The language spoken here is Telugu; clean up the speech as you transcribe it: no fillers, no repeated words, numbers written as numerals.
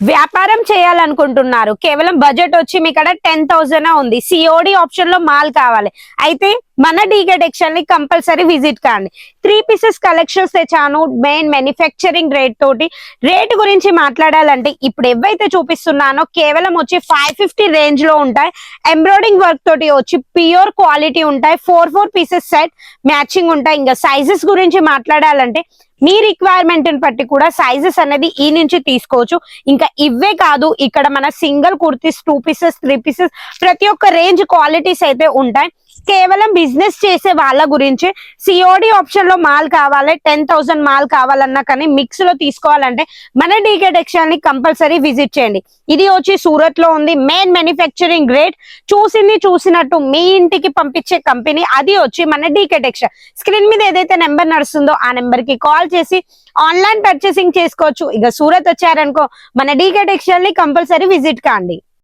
వ్యాపారం చేయాలనుకుంటున్నారు, కేవలం బడ్జెట్ వచ్చి మీ కాడ 10,000 ఉంది, సిఓడి ఆప్షన్ లో మాల్ కావాలి, అయితే మన డీకే టెక్స్టైల్ ని కంపల్సరీ విజిట్ కాండి. 3 పీసెస్ కలెక్షన్స్ తెచ్చాను, మెయిన్ మ్యానుఫ్యాక్చరింగ్ రేట్ తోటి. రేట్ గురించి మాట్లాడాలంటే ఇప్పుడు ఏవైతే చూపిస్తున్నానో కేవలం వచ్చి 550 రేంజ్ లో ఉంటాయి. ఎంబ్రాయిడింగ్ వర్క్ తోటి వచ్చి ప్యూర్ క్వాలిటీ ఉంటాయి. 4 పీసెస్ సెట్ మ్యాచింగ్ ఉంటాయి. ఇంకా సైజెస్ గురించి మాట్లాడాలంటే మీ రిక్వైర్మెంట్ బట్టి కూడా సైజెస్ అనేది ఈ నుంచి తీసుకోవచ్చు. ఇంకా ఇవే కాదు, ఇక్కడ మన సింగిల్ కుర్తీస్, 2 పీసెస్, 3 పీసెస్ ప్రతి ఒక్క రేంజ్ క్వాలిటీస్ అయితే ఉంటాయి. కేవలం బిజినెస్ చేసే వాళ్ళ గురించి సిఓడి ఆప్షన్ లో మాల్ కావాలి, 10,000 మాల్ కావాలన్నా కానీ మిక్స్ లో తీసుకోవాలంటే మన డీకే టెక్స్టైల్ ని కంపల్సరీ విజిట్ చేయండి. ఇది వచ్చి సూరత్ లో ఉంది. మెయిన్ మ్యానుఫ్యాక్చరింగ్ రేట్ చూసింది చూసినట్టు మీ ఇంటికి పంపించే కంపెనీ అది వచ్చి మన డీకే టెక్స్టైల్. స్క్రీన్ మీద ఏదైతే నెంబర్ నడుస్తుందో ఆ నెంబర్ కి కాల్ చేసి ఆన్లైన్ పర్చేసింగ్ చేసుకోవచ్చు. ఇక సూరత్ వచ్చారనుకో మన డీకే టెక్స్టైల్ ని కంపల్సరీ విజిట్ కాండి.